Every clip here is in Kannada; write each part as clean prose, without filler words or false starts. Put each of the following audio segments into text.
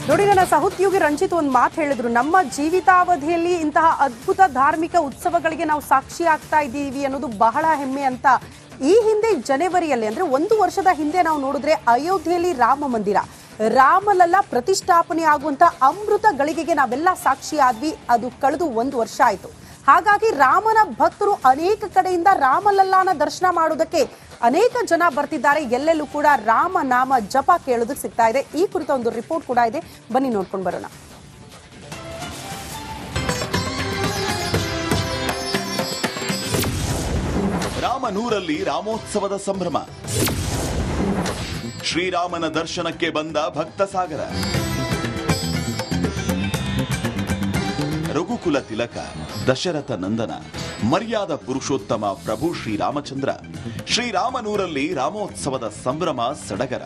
ನೋಡಿ, ನನ್ನ ಸಹೋದ್ಯೋಗಿ ರಂಜಿತ್ ಒಂದು ಮಾತು ಹೇಳಿದ್ರು. ನಮ್ಮ ಜೀವಿತಾವಧಿಯಲ್ಲಿ ಇಂತಹ ಅದ್ಭುತ ಧಾರ್ಮಿಕ ಉತ್ಸವಗಳಿಗೆ ನಾವು ಸಾಕ್ಷಿ ಆಗ್ತಾ ಇದ್ದೀವಿ ಅನ್ನೋದು ಬಹಳ ಹೆಮ್ಮೆ ಅಂತ. ಈ ಹಿಂದೆ ಜನವರಿಯಲ್ಲಿ ಅಂದ್ರೆ 1 ವರ್ಷದ ಹಿಂದೆ ನಾವು ನೋಡಿದ್ರೆ ಅಯೋಧ್ಯೆಯಲ್ಲಿ ರಾಮ ಮಂದಿರ, ರಾಮಲಲ್ಲ ಪ್ರತಿಷ್ಠಾಪನೆ ಆಗುವಂತ ಅಮೃತ ಗಳಿಗೆಗೆ ನಾವೆಲ್ಲ ಸಾಕ್ಷಿ ಆದ್ವಿ. ಅದು ಕಳೆದು 1 ವರ್ಷ ಆಯ್ತು. ಹಾಗಾಗಿ ರಾಮನ ಭಕ್ತರು ಅನೇಕ ಕಡೆಯಿಂದ ರಾಮಲಲ್ಲಾನ ದರ್ಶನ ಮಾಡೋದಕ್ಕೆ ಅನೇಕ ಜನ ಬರ್ತಿದ್ದಾರೆ. ಎಲ್ಲೆಲ್ಲೂ ಕೂಡ ರಾಮ ನಾಮ ಜಪ ಕೇಳೋದಕ್ಕೆ ಸಿಗ್ತಾ ಇದೆ. ಈ ಕುರಿತ ಒಂದು ರಿಪೋರ್ಟ್ ಕೂಡ ಇದೆ, ಬನ್ನಿ ನೋಡ್ಕೊಂಡು ಬರೋಣ. ರಾಮನೂರಲ್ಲಿ ರಾಮೋತ್ಸವದ ಸಂಭ್ರಮ. ಶ್ರೀರಾಮನ ದರ್ಶನಕ್ಕೆ ಬಂದ ಭಕ್ತ ಸಾಗರ. ರಘುಕುಲ ತಿಲಕ, ದಶರಥ ನಂದನ, ಮರ್ಯಾದ ಪುರುಷೋತ್ತಮ ಪ್ರಭು ಶ್ರೀರಾಮಚಂದ್ರ. ಶ್ರೀರಾಮನೂರಲ್ಲಿ ರಾಮೋತ್ಸವದ ಸಂಭ್ರಮ ಸಡಗರ.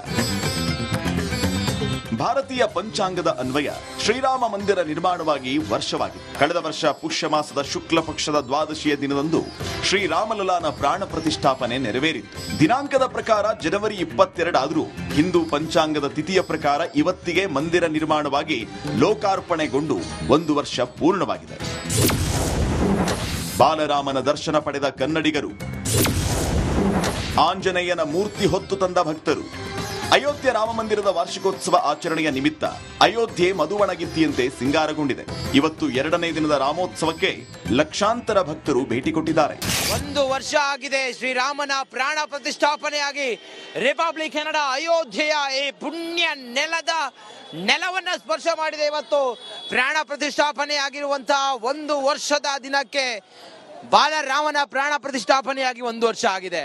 ಭಾರತೀಯ ಪಂಚಾಂಗದ ಅನ್ವಯ ಶ್ರೀರಾಮ ಮಂದಿರ ನಿರ್ಮಾಣವಾಗಿ ವರ್ಷವಾಗಿದೆ. ಕಳೆದ ವರ್ಷ ಪುಷ್ಯ ಮಾಸದ ಶುಕ್ಲ ಪಕ್ಷದ ದ್ವಾದಶಿಯ ದಿನದಂದು ಶ್ರೀರಾಮಲಲ್ಲಾನ ಪ್ರಾಣ ಪ್ರತಿಷ್ಠಾಪನೆ ನೆರವೇರಿತ್ತು. ದಿನಾಂಕದ ಪ್ರಕಾರ ಜನವರಿ 22 ಆದರೂ ಹಿಂದೂ ಪಂಚಾಂಗದ ತಿಥಿಯ ಪ್ರಕಾರ ಇವತ್ತಿಗೆ ಮಂದಿರ ನಿರ್ಮಾಣವಾಗಿ ಲೋಕಾರ್ಪಣೆಗೊಂಡು 1 ವರ್ಷ ಪೂರ್ಣವಾಗಿದೆ. ಬಾಲರಾಮನ ದರ್ಶನ ಪಡೆದ ಕನ್ನಡಿಗರು, ಆಂಜನೇಯನ ಮೂರ್ತಿ ಹೊತ್ತು ತಂದ ಭಕ್ತರು. ಅಯೋಧ್ಯೆ ರಾಮ ಮಂದಿರದ ವಾರ್ಷಿಕೋತ್ಸವ ಆಚರಣೆಯ ನಿಮಿತ್ತ ಅಯೋಧ್ಯೆ ಮಧುವಣಗಿತ್ತಿಯಂತೆ ಸಿಂಗಾರಗೊಂಡಿದೆ. ಇವತ್ತು 2ನೇ ದಿನದ ರಾಮೋತ್ಸವಕ್ಕೆ ಲಕ್ಷಾಂತರ ಭಕ್ತರು ಭೇಟಿ ಕೊಟ್ಟಿದ್ದಾರೆ. 1 ವರ್ಷ ಆಗಿದೆ ಶ್ರೀರಾಮನ ಪ್ರಾಣ ಪ್ರತಿಷ್ಠಾಪನೆಯಾಗಿ. ರಿಪಬ್ಲಿಕ್ ಕನ್ನಡ ಅಯೋಧ್ಯೆಯ ಈ ಪುಣ್ಯ ನೆಲವನ್ನ ಸ್ಪರ್ಶ ಮಾಡಿದೆ. ಇವತ್ತು ಪ್ರಾಣ ಪ್ರತಿಷ್ಠಾಪನೆ ಆಗಿರುವಂತಹ 1 ವರ್ಷದ ದಿನಕ್ಕೆ ಬಾಲರಾಮನ ಪ್ರಾಣ ಪ್ರತಿಷ್ಠಾಪನೆಯಾಗಿ 1 ವರ್ಷ ಆಗಿದೆ.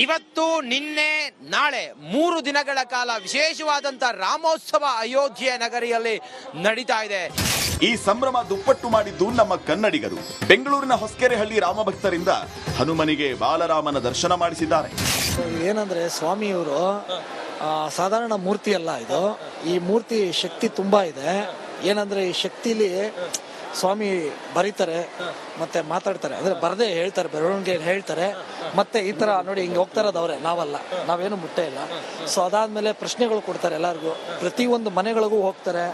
ಇವತ್ತು ನಿನ್ನೆ ನಾಳೆ 3 ದಿನಗಳ ಕಾಲ ವಿಶೇಷವಾದಂತ ರಾಮೋತ್ಸವ ಅಯೋಧ್ಯೆ ನಗರಿಯಲ್ಲಿ ನಡೀತಾ ಇದೆ. ಈ ಸಂಭ್ರಮ ದುಪ್ಪಟ್ಟು ಮಾಡಿದ್ದು ನಮ್ಮ ಕನ್ನಡಿಗರು. ಬೆಂಗಳೂರಿನ ಹೊಸಕೆರೆಹಳ್ಳಿ ರಾಮಭಕ್ತರಿಂದ ಹನುಮನಿಗೆ ಬಾಲರಾಮನ ದರ್ಶನ ಮಾಡಿಸಿದ್ದಾರೆ. ಏನಂದ್ರೆ ಸ್ವಾಮಿಯವರು ಸಾಧಾರಣ ಮೂರ್ತಿ ಅಲ್ಲ ಇದು. ಈ ಮೂರ್ತಿ ಶಕ್ತಿ ತುಂಬಾ ಇದೆ. ಏನಂದ್ರೆ ಈ ಶಕ್ತಿಲಿ ಸ್ವಾಮಿ ಬರೀತಾರೆ ಮತ್ತೆ ಮಾತಾಡ್ತಾರೆ, ಅಂದ್ರೆ ಬರದೇ ಹೇಳ್ತಾರೆ, ಬೆರವಣಿಗೆ ಹೇಳ್ತಾರೆ. ಮತ್ತೆ ಈ ತರ ನೋಡಿ ಹಿಂಗೆ ಹೋಗ್ತಾ ಇರೋದು ಅವರೇ, ನಾವಲ್ಲ, ನಾವೇನು ಮುಟ್ಟೆ ಇಲ್ಲ. ಸೊ ಅದಾದ್ಮೇಲೆ ಪ್ರಶ್ನೆಗಳು ಕೊಡ್ತಾರೆ ಎಲ್ಲರಿಗೂ. ಪ್ರತಿಯೊಂದು ಮನೆಗಳಿಗೂ ಹೋಗ್ತಾರೆ.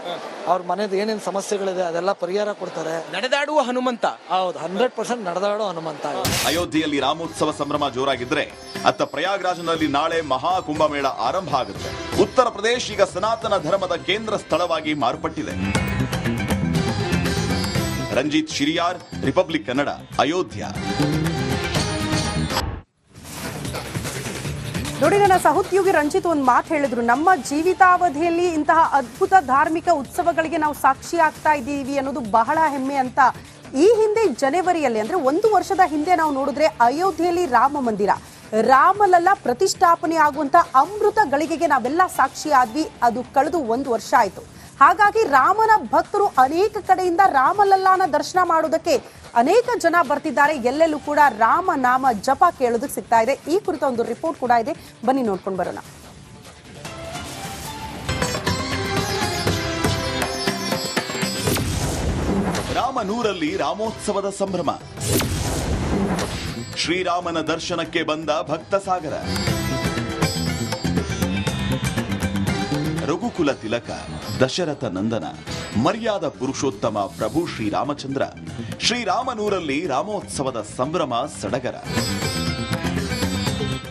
ಅವ್ರ ಮನೆದು ಏನೇನು ಸಮಸ್ಯೆಗಳಿದೆ ಅದೆಲ್ಲ ಪರಿಹಾರ ಕೊಡ್ತಾರೆ. ನಡೆದಾಡುವ ಹನುಮಂತ. ಹೌದು, 100% ನಡೆದಾಡೋ ಹನುಮಂತ. ಅಯೋಧ್ಯೆಯಲ್ಲಿ ರಾಮೋತ್ಸವ ಸಂಭ್ರಮ ಜೋರಾಗಿದ್ರೆ ಅತ್ತ ಪ್ರಯಾಗ್ರಾಜ್ನಲ್ಲಿ ನಾಳೆ ಮಹಾ ಕುಂಭಮೇಳ ಆರಂಭ ಆಗುತ್ತೆ. ಉತ್ತರ ಪ್ರದೇಶ ಈಗ ಸನಾತನ ಧರ್ಮದ ಕೇಂದ್ರ ಸ್ಥಳವಾಗಿ ಮಾರ್ಪಟ್ಟಿದೆ. ರಂಜಿತ್ ಶಿರಿಯಾರ್, ರಿಪಬ್ಲಿಕ್ ಕನ್ನಡ, ಅಯೋಧ್ಯ. ನೋಡಿ, ನನ್ನ ಸಹೋದ್ಯೋಗಿ ರಂಜಿತ್ ಒಂದು ಮಾತು ಹೇಳಿದ್ರು. ನಮ್ಮ ಜೀವಿತಾವಧಿಯಲ್ಲಿ ಇಂತಹ ಅದ್ಭುತ ಧಾರ್ಮಿಕ ಉತ್ಸವಗಳಿಗೆ ನಾವು ಸಾಕ್ಷಿ ಆಗ್ತಾ ಇದ್ದೀವಿ ಅನ್ನೋದು ಬಹಳ ಹೆಮ್ಮೆ ಅಂತ. ಈ ಹಿಂದೆ ಜನವರಿಯಲ್ಲಿ ಅಂದ್ರೆ 1 ವರ್ಷದ ಹಿಂದೆ ನಾವು ನೋಡಿದ್ರೆ ಅಯೋಧ್ಯೆಯಲ್ಲಿ ರಾಮ ಮಂದಿರ, ರಾಮಲಲ್ಲ ಪ್ರತಿಷ್ಠಾಪನೆ ಆಗುವಂತ ಅಮೃತ ಗಳಿಗೆಗೆ ನಾವೆಲ್ಲ ಸಾಕ್ಷಿ ಆದ್ವಿ. ಅದು ಕಳೆದು 1 ವರ್ಷ ಆಯ್ತು. ಹಾಗಾಗಿ ರಾಮನ ಭಕ್ತರು ಅನೇಕ ಕಡೆಯಿಂದ ರಾಮಲಲ್ಲಾನ ದರ್ಶನ ಮಾಡೋದಕ್ಕೆ ಅನೇಕ ಜನ ಬರ್ತಿದ್ದಾರೆ. ಎಲ್ಲೆಲ್ಲೂ ಕೂಡ ರಾಮ ನಾಮ ಜಪ ಕೇಳೋದಕ್ಕೆ ಸಿಗ್ತಾ ಇದೆ. ಈ ಕುರಿತ ಒಂದು ರಿಪೋರ್ಟ್ ಕೂಡ ಇದೆ, ಬನ್ನಿ ನೋಡ್ಕೊಂಡು ಬರೋಣ. ರಾಮನೂರಲ್ಲಿ ರಾಮೋತ್ಸವದ ಸಂಭ್ರಮ. ಶ್ರೀರಾಮನ ದರ್ಶನಕ್ಕೆ ಬಂದ ಭಕ್ತ ಸಾಗರ. ರಘುಕುಲ ತಿಲಕ, ದಶರಥ ನಂದನ, ಮರ್ಯಾದ ಪುರುಷೋತ್ತಮ ಪ್ರಭು ಶ್ರೀರಾಮಚಂದ್ರ. ಶ್ರೀರಾಮನೂರಲ್ಲಿ ರಾಮೋತ್ಸವದ ಸಂಭ್ರಮ ಸಡಗರ.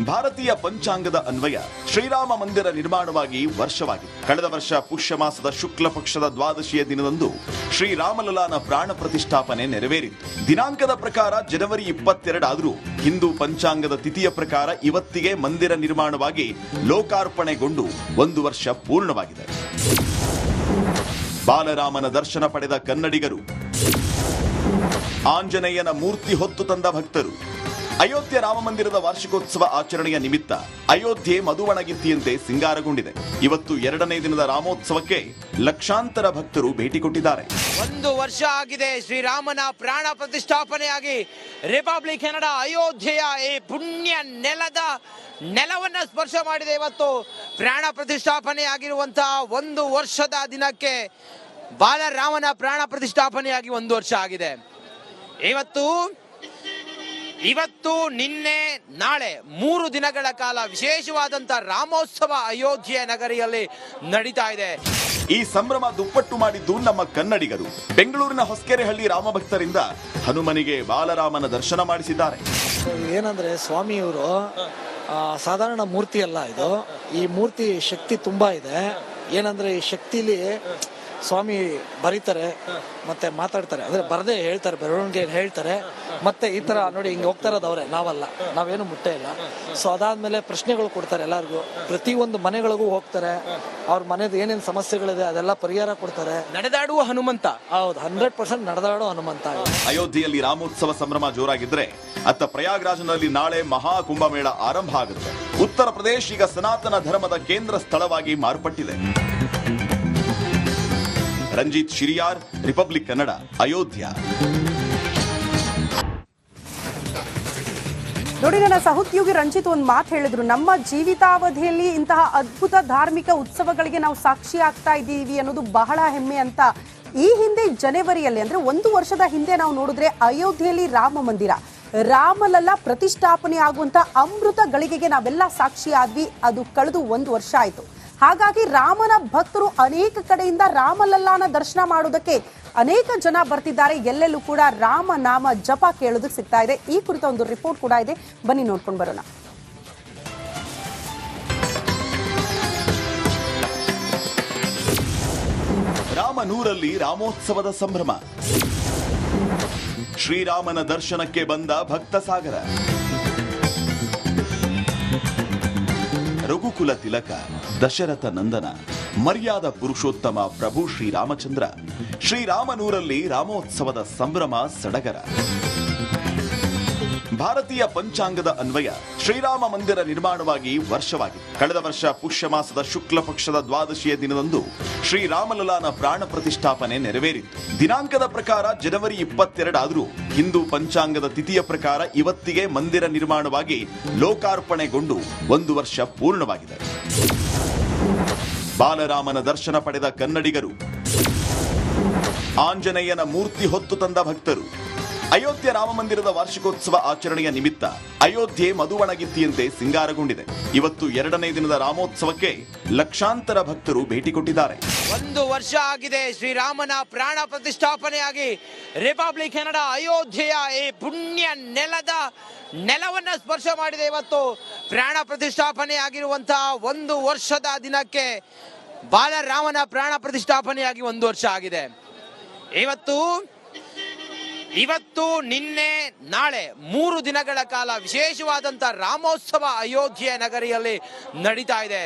ಭಾರತೀಯ ಪಂಚಾಂಗದ ಅನ್ವಯ ಶ್ರೀರಾಮ ಮಂದಿರ ನಿರ್ಮಾಣವಾಗಿ ವರ್ಷವಾಗಿದೆ. ಕಳೆದ ವರ್ಷ ಪುಷ್ಯ ಮಾಸದ ಶುಕ್ಲ ಪಕ್ಷದ ದ್ವಾದಶಿಯ ದಿನದಂದು ಶ್ರೀರಾಮಲಲ್ಲಾನ ಪ್ರಾಣ ಪ್ರತಿಷ್ಠಾಪನೆ ನೆರವೇರಿತ್ತು. ದಿನಾಂಕದ ಪ್ರಕಾರ ಜನವರಿ 22 ಆದರೂ ಹಿಂದೂ ಪಂಚಾಂಗದ ತಿಥಿಯ ಪ್ರಕಾರ ಇವತ್ತಿಗೆ ಮಂದಿರ ನಿರ್ಮಾಣವಾಗಿ ಲೋಕಾರ್ಪಣೆಗೊಂಡು 1 ವರ್ಷ ಪೂರ್ಣವಾಗಿದೆ. ಬಾಲರಾಮನ ದರ್ಶನ ಪಡೆದ ಕನ್ನಡಿಗರು, ಆಂಜನೇಯನ ಮೂರ್ತಿ ಹೊತ್ತು ತಂದ ಭಕ್ತರು. ಅಯೋಧ್ಯೆ ರಾಮ ಮಂದಿರದ ವಾರ್ಷಿಕೋತ್ಸವ ಆಚರಣೆಯ ನಿಮಿತ್ತ ಅಯೋಧ್ಯೆ ಮಧುವಣಗಿತ್ತಿಯಂತೆ ಸಿಂಗಾರಗೊಂಡಿದೆ. ಇವತ್ತು 2ನೇ ದಿನದ ರಾಮೋತ್ಸವಕ್ಕೆ ಲಕ್ಷಾಂತರ ಭಕ್ತರು ಭೇಟಿ ಕೊಟ್ಟಿದ್ದಾರೆ. 1 ವರ್ಷ ಆಗಿದೆ ಶ್ರೀರಾಮನ ಪ್ರಾಣ ಪ್ರತಿಷ್ಠಾಪನೆಯಾಗಿ. ರಿಪಬ್ಲಿಕ್ ಕನ್ನಡ ಅಯೋಧ್ಯೆಯ ಈ ಪುಣ್ಯ ನೆಲವನ್ನ ಸ್ಪರ್ಶ ಮಾಡಿದೆ. ಇವತ್ತು ಪ್ರಾಣ ಪ್ರತಿಷ್ಠಾಪನೆ ಆಗಿರುವಂತಹ 1 ವರ್ಷದ ದಿನಕ್ಕೆ ಬಾಲರಾಮನ ಪ್ರಾಣ ಪ್ರತಿಷ್ಠಾಪನೆಯಾಗಿ 1 ವರ್ಷ ಆಗಿದೆ. ಇವತ್ತು ನಿನ್ನೆ ನಾಳೆ 3 ದಿನಗಳ ಕಾಲ ವಿಶೇಷವಾದಂತ ರಾಮೋತ್ಸವ ಅಯೋಧ್ಯೆ ನಗರಿಯಲ್ಲಿ ನಡೀತಾ ಇದೆ. ಈ ಸಂಭ್ರಮ ದುಪ್ಪಟ್ಟು ಮಾಡಿದ್ದು ನಮ್ಮ ಕನ್ನಡಿಗರು. ಬೆಂಗಳೂರಿನ ಹೊಸಕೆರೆಹಳ್ಳಿ ರಾಮಭಕ್ತರಿಂದ ಹನುಮನಿಗೆ ಬಾಲರಾಮನ ದರ್ಶನ ಮಾಡಿಸಿದ್ದಾರೆ. ಏನಂದ್ರೆ ಸ್ವಾಮಿಯವರು ಸಾಧಾರಣ ಮೂರ್ತಿ ಅಲ್ಲ ಇದು. ಈ ಮೂರ್ತಿ ಶಕ್ತಿ ತುಂಬಾ ಇದೆ. ಏನಂದ್ರೆ ಈ ಶಕ್ತಿಲಿ ಸ್ವಾಮಿ ಬರೀತಾರೆ ಮತ್ತೆ ಮಾತಾಡ್ತಾರೆ, ಅಂದ್ರೆ ಬರದೇ ಹೇಳ್ತಾರೆ, ಬೆರವಣಿಗೆ ಹೇಳ್ತಾರೆ. ಮತ್ತೆ ಈ ತರ ನೋಡಿ ಹಿಂಗೆ ಹೋಗ್ತಾ ಇರೋದು ಅವರೇ, ನಾವಲ್ಲ, ನಾವೇನು ಮುಟ್ಟೆ ಇಲ್ಲ. ಸೊ ಅದಾದ್ಮೇಲೆ ಪ್ರಶ್ನೆಗಳು ಕೊಡ್ತಾರೆ ಎಲ್ಲರಿಗೂ, ಪ್ರತಿಯೊಂದು ಮನೆಗಳಿಗೂ ಹೋಗ್ತಾರೆ, ಅವ್ರ ಮನೆದು ಏನೇನು ಸಮಸ್ಯೆಗಳಿದೆ ಅದೆಲ್ಲ ಪರಿಹಾರ ಕೊಡ್ತಾರೆ. ನಡೆದಾಡುವ ಹನುಮಂತ. ಹೌದು, 100% ನಡೆದಾಡೋ ಹನುಮಂತ. ಅಯೋಧ್ಯೆಯಲ್ಲಿ ರಾಮೋತ್ಸವ ಸಂಭ್ರಮ ಜೋರಾಗಿದ್ರೆ ಅತ್ತ ಪ್ರಯಾಗ್ರಾಜ್ನಲ್ಲಿ ನಾಳೆ ಮಹಾ ಕುಂಭಮೇಳ ಆರಂಭ ಆಗುತ್ತೆ. ಉತ್ತರ ಪ್ರದೇಶ ಈಗ ಸನಾತನ ಧರ್ಮದ ಕೇಂದ್ರ ಸ್ಥಳವಾಗಿ ಮಾರ್ಪಟ್ಟಿದೆ. ರಂಜಿತ್ ಶಿರಿಯಾರ್, ರಿಪಬ್ಲಿಕ್ ಕನ್ನಡ, ಅಯೋಧ್ಯ. ನೋಡಿ, ನನ್ನ ಸಹೋದ್ಯೋಗಿ ರಂಜಿತ್ ಒಂದು ಮಾತು ಹೇಳಿದ್ರು, ನಮ್ಮ ಜೀವಿತಾವಧಿಯಲ್ಲಿ ಇಂತಹ ಅದ್ಭುತ ಧಾರ್ಮಿಕ ಉತ್ಸವಗಳಿಗೆ ನಾವು ಸಾಕ್ಷಿ ಆಗ್ತಾ ಇದ್ದೀವಿ ಅನ್ನೋದು ಬಹಳ ಹೆಮ್ಮೆ ಅಂತ. ಈ ಹಿಂದೆ ಜನವರಿಯಲ್ಲಿ ಅಂದ್ರೆ 1 ವರ್ಷದ ಹಿಂದೆ ನಾವು ನೋಡಿದ್ರೆ ಅಯೋಧ್ಯೆಯಲ್ಲಿ ರಾಮ ಮಂದಿರ, ರಾಮಲಲ್ಲ ಪ್ರತಿಷ್ಠಾಪನೆ ಆಗುವಂತ ಅಮೃತ ಗಳಿಗೆಗೆ ನಾವೆಲ್ಲ ಸಾಕ್ಷಿ ಆದ್ವಿ. ಅದು ಕಳೆದು 1 ವರ್ಷ ಆಯ್ತು. ಹಾಗಾಗಿ ರಾಮನ ಭಕ್ತರು ಅನೇಕ ಕಡೆಯಿಂದ ರಾಮಲಲ್ಲಾನ ದರ್ಶನ ಮಾಡೋದಕ್ಕೆ ಅನೇಕ ಜನ ಬರ್ತಿದ್ದಾರೆ. ಎಲ್ಲೆಲ್ಲೂ ಕೂಡ ರಾಮ ನಾಮ ಜಪ ಕೇಳೋದಕ್ಕೆ ಸಿಗ್ತಾ ಇದೆ. ಈ ಕುರಿತ ಒಂದು ರಿಪೋರ್ಟ್ ಕೂಡ ಇದೆ, ಬನ್ನಿ ನೋಡ್ಕೊಂಡು ಬರೋಣ. ರಾಮನೂರಲ್ಲಿ ರಾಮೋತ್ಸವದ ಸಂಭ್ರಮ. ಶ್ರೀರಾಮನ ದರ್ಶನಕ್ಕೆ ಬಂದ ಭಕ್ತ ಸಾಗರ. ರಘುಕುಲ ತಿಲಕ, ದಶರಥ ನಂದನ, ಮರ್ಯಾದ ಪುರುಷೋತ್ತಮ ಪ್ರಭು ಶ್ರೀರಾಮಚಂದ್ರ. ಶ್ರೀರಾಮನೂರಲ್ಲಿ ರಾಮೋತ್ಸವದ ಸಂಭ್ರಮ ಸಡಗರ. ಭಾರತೀಯ ಪಂಚಾಂಗದ ಅನ್ವಯ ಶ್ರೀರಾಮ ಮಂದಿರ ನಿರ್ಮಾಣವಾಗಿ ವರ್ಷವಾಗಿದೆ. ಕಳೆದ ವರ್ಷ ಪುಷ್ಯ ಮಾಸದ ಶುಕ್ಲ ಪಕ್ಷದ ದ್ವಾದಶಿಯ ದಿನದಂದು ಶ್ರೀರಾಮಲಲ್ಲಾನ ಪ್ರಾಣ ಪ್ರತಿಷ್ಠಾಪನೆ ನೆರವೇರಿತ್ತು. ದಿನಾಂಕದ ಪ್ರಕಾರ ಜನವರಿ 22 ಆದರೂ ಹಿಂದೂ ಪಂಚಾಂಗದ ತಿಥಿಯ ಪ್ರಕಾರ ಇವತ್ತಿಗೆ ಮಂದಿರ ನಿರ್ಮಾಣವಾಗಿ ಲೋಕಾರ್ಪಣೆಗೊಂಡು 1 ವರ್ಷ ಪೂರ್ಣವಾಗಿದೆ. ಬಾಲರಾಮನ ದರ್ಶನ ಪಡೆದ ಕನ್ನಡಿಗರು, ಆಂಜನೇಯನ ಮೂರ್ತಿ ಹೊತ್ತು ತಂದ ಭಕ್ತರು. ಅಯೋಧ್ಯೆ ರಾಮ ಮಂದಿರದ ವಾರ್ಷಿಕೋತ್ಸವ ಆಚರಣೆಯ ನಿಮಿತ್ತ ಅಯೋಧ್ಯೆ ಮಧುವಣಗಿತ್ತಿಯಂತೆ ಸಿಂಗಾರಗೊಂಡಿದೆ. ಇವತ್ತು 2ನೇ ದಿನದ ರಾಮೋತ್ಸವಕ್ಕೆ ಲಕ್ಷಾಂತರ ಭಕ್ತರು ಭೇಟಿ ಕೊಟ್ಟಿದ್ದಾರೆ. 1 ವರ್ಷ ಆಗಿದೆ ಶ್ರೀರಾಮನ ಪ್ರಾಣ ಪ್ರತಿಷ್ಠಾಪನೆಯಾಗಿ. ರಿಪಬ್ಲಿಕ್ ಕನ್ನಡ ಅಯೋಧ್ಯೆಯ ಈ ಪುಣ್ಯ ನೆಲವನ್ನ ಸ್ಪರ್ಶ ಮಾಡಿದೆ. ಇವತ್ತು ಪ್ರಾಣ ಪ್ರತಿಷ್ಠಾಪನೆ ಆಗಿರುವಂತಹ 1 ವರ್ಷದ ದಿನಕ್ಕೆ ಬಾಲರಾಮನ ಪ್ರಾಣ ಪ್ರತಿಷ್ಠಾಪನೆಯಾಗಿ 1 ವರ್ಷ ಆಗಿದೆ. ಇವತ್ತು ನಿನ್ನೆ ನಾಳೆ 3 ದಿನಗಳ ಕಾಲ ವಿಶೇಷವಾದಂತ ರಾಮೋತ್ಸವ ಅಯೋಧ್ಯೆ ನಗರಿಯಲ್ಲಿ ನಡೀತಾ ಇದೆ.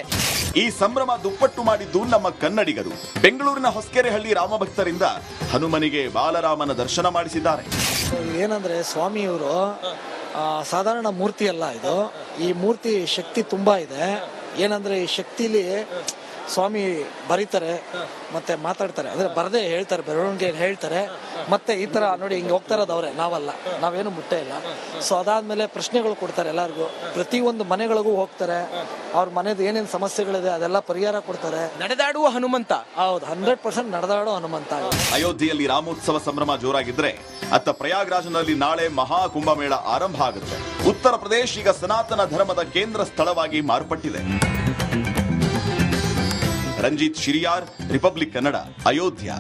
ಈ ಸಂಭ್ರಮ ದುಪ್ಪಟ್ಟು ಮಾಡಿದ್ದು ನಮ್ಮ ಕನ್ನಡಿಗರು. ಬೆಂಗಳೂರಿನ ಹೊಸಕೆರೆಹಳ್ಳಿ ರಾಮಭಕ್ತರಿಂದ ಹನುಮನಿಗೆ ಬಾಲರಾಮನ ದರ್ಶನ ಮಾಡಿಸಿದ್ದಾರೆ. ಏನಂದ್ರೆ ಸ್ವಾಮಿಯವರು ಸಾಧಾರಣ ಮೂರ್ತಿ ಅಲ್ಲ ಇದು. ಈ ಮೂರ್ತಿ ಶಕ್ತಿ ತುಂಬಾ ಇದೆ. ಏನಂದ್ರೆ ಈ ಶಕ್ತಿಲಿ ಸ್ವಾಮಿ ಬರೀತಾರೆ ಮತ್ತೆ ಮಾತಾಡ್ತಾರೆ, ಅಂದ್ರೆ ಬರದೇ ಹೇಳ್ತಾರೆ, ಬೆರವಣಿಗೆ ಹೇಳ್ತಾರೆ. ಮತ್ತೆ ಈ ತರ ನೋಡಿ ಹಿಂಗೆ ಹೋಗ್ತಾ ಇರೋದು ಅವರೇ, ನಾವಲ್ಲ, ನಾವೇನು ಮುಟ್ಟೆ ಇಲ್ಲ. ಸೊ ಅದಾದ್ಮೇಲೆ ಪ್ರಶ್ನೆಗಳು ಕೊಡ್ತಾರೆ ಎಲ್ಲರಿಗೂ, ಪ್ರತಿಯೊಂದು ಮನೆಗಳಿಗೂ ಹೋಗ್ತಾರೆ, ಅವ್ರ ಮನೆದು ಏನೇನು ಸಮಸ್ಯೆಗಳಿದೆ ಅದೆಲ್ಲ ಪರಿಹಾರ ಕೊಡ್ತಾರೆ. ನಡೆದಾಡುವ ಹನುಮಂತ. ಹೌದು, 100% ನಡೆದಾಡೋ ಹನುಮಂತ. ಅಯೋಧ್ಯೆಯಲ್ಲಿ ರಾಮೋತ್ಸವ ಸಂಭ್ರಮ ಜೋರಾಗಿದ್ರೆ ಅತ್ತ ಪ್ರಯಾಗ್ರಾಜ್ನಲ್ಲಿ ನಾಳೆ ಮಹಾ ಕುಂಭಮೇಳ ಆರಂಭ ಆಗುತ್ತೆ. ಉತ್ತರ ಪ್ರದೇಶ ಈಗ ಸನಾತನ ಧರ್ಮದ ಕೇಂದ್ರ ಸ್ಥಳವಾಗಿ ಮಾರ್ಪಟ್ಟಿದೆ. ರಂಜಿತ್ ಶಿರಿಯಾರ್, ರಿಪಬ್ಲಿಕ್ ಕನ್ನಡ, ಅಯೋಧ್ಯ.